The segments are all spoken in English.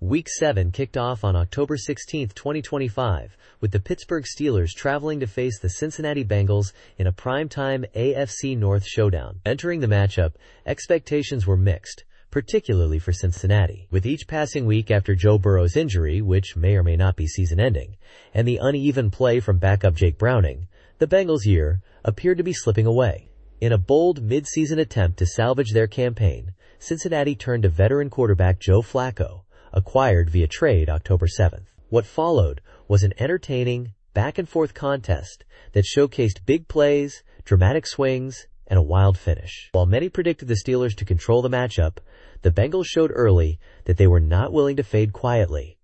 Week 7 kicked off on October 16, 2025, with the Pittsburgh Steelers traveling to face the Cincinnati Bengals in a primetime AFC North showdown. Entering the matchup, expectations were mixed, particularly for Cincinnati. With each passing week after Joe Burrow's injury, which may or may not be season-ending, and the uneven play from backup Jake Browning, the Bengals' year appeared to be slipping away. In a bold mid-season attempt to salvage their campaign, Cincinnati turned to veteran quarterback Joe Flacco, acquired via trade October 7th. What followed was an entertaining, back-and-forth contest that showcased big plays, dramatic swings, and a wild finish. While many predicted the Steelers to control the matchup, the Bengals showed early that they were not willing to fade quietly.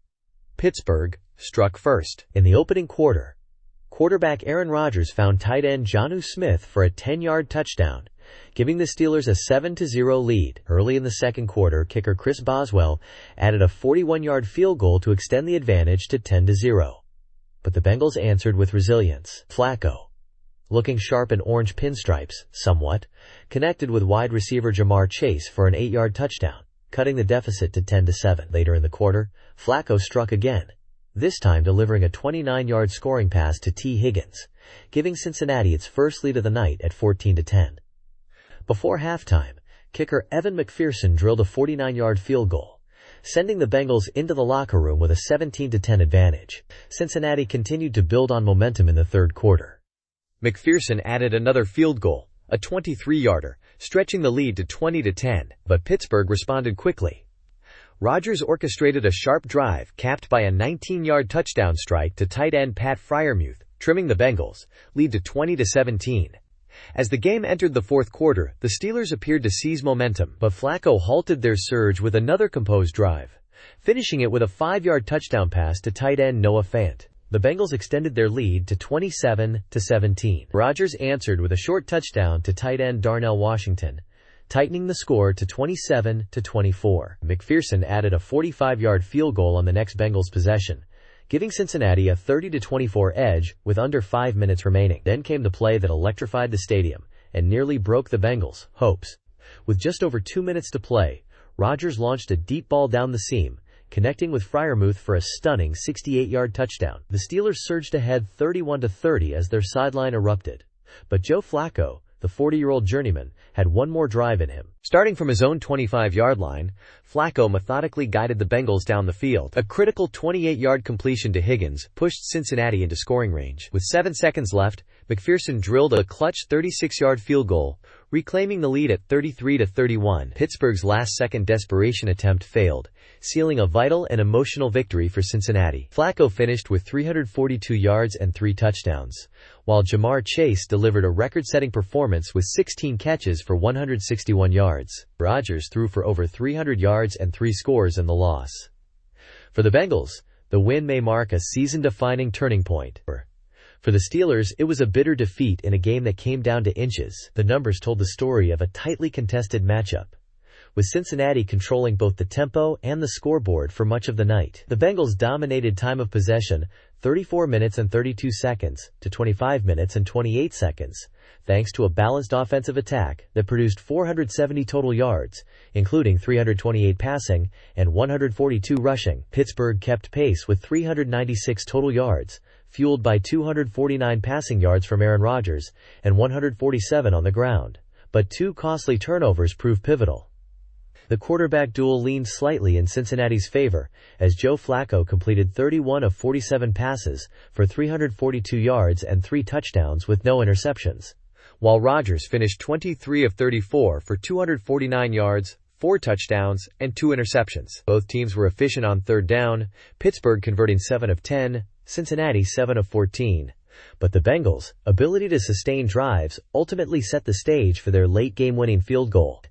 Pittsburgh struck first. In the opening quarter, quarterback Aaron Rodgers found tight end Jonnu Smith for a 10-yard touchdown, giving the Steelers a 7-0 lead. Early in the second quarter, kicker Chris Boswell added a 41-yard field goal to extend the advantage to 10-0. But the Bengals answered with resilience. Flacco, looking sharp in orange pinstripes, somewhat, connected with wide receiver Ja'Marr Chase for an 8-yard touchdown, cutting the deficit to 10-7. Later in the quarter, Flacco struck again, this time delivering a 29-yard scoring pass to T. Higgins, giving Cincinnati its first lead of the night at 14-10. Before halftime, kicker Evan McPherson drilled a 49-yard field goal, sending the Bengals into the locker room with a 17-10 advantage. Cincinnati continued to build on momentum in the third quarter. McPherson added another field goal, a 23-yarder, stretching the lead to 20-10, but Pittsburgh responded quickly. Rodgers orchestrated a sharp drive capped by a 19-yard touchdown strike to tight end Pat Freiermuth, trimming the Bengals' lead to 20-17. As the game entered the fourth quarter, the Steelers appeared to seize momentum, but Flacco halted their surge with another composed drive, finishing it with a 5-yard touchdown pass to tight end Noah Fant. The Bengals extended their lead to 27-17. Rodgers answered with a short touchdown to tight end Darnell Washington, tightening the score to 27-24. McPherson added a 45-yard field goal on the next Bengals possession, giving Cincinnati a 30-24 edge with under 5 minutes remaining. Then came the play that electrified the stadium and nearly broke the Bengals' hopes. With just over 2 minutes to play, Rodgers launched a deep ball down the seam, connecting with Freiermuth for a stunning 68-yard touchdown. The Steelers surged ahead 31-30 as their sideline erupted. But Joe Flacco, the 40-year-old journeyman, had one more drive in him. Starting from his own 25-yard line, Flacco methodically guided the Bengals down the field. A critical 28-yard completion to Higgins pushed Cincinnati into scoring range. With 7 seconds left, McPherson drilled a clutch 36-yard field goal, reclaiming the lead at 33-31. Pittsburgh's last-second desperation attempt failed, sealing a vital and emotional victory for Cincinnati. Flacco finished with 342 yards and 3 touchdowns, while Ja'Marr Chase delivered a record-setting performance with 16 catches for 161 yards. Rodgers threw for over 300 yards and 3 scores in the loss. For the Bengals, the win may mark a season-defining turning point. For the Steelers, it was a bitter defeat in a game that came down to inches. The numbers told the story of a tightly contested matchup, with Cincinnati controlling both the tempo and the scoreboard for much of the night. The Bengals dominated time of possession 34 minutes and 32 seconds to 25 minutes and 28 seconds, thanks to a balanced offensive attack that produced 470 total yards, including 328 passing and 142 rushing. Pittsburgh kept pace with 396 total yards, fueled by 249 passing yards from Aaron Rodgers and 147 on the ground. But 2 costly turnovers proved pivotal. The quarterback duel leaned slightly in Cincinnati's favor, as Joe Flacco completed 31 of 47 passes for 342 yards and 3 touchdowns with no interceptions, while Rodgers finished 23 of 34 for 249 yards, 4 touchdowns, and 2 interceptions. Both teams were efficient on third down, Pittsburgh converting 7 of 10, Cincinnati 7 of 14. But the Bengals' ability to sustain drives ultimately set the stage for their late game-winning field goal.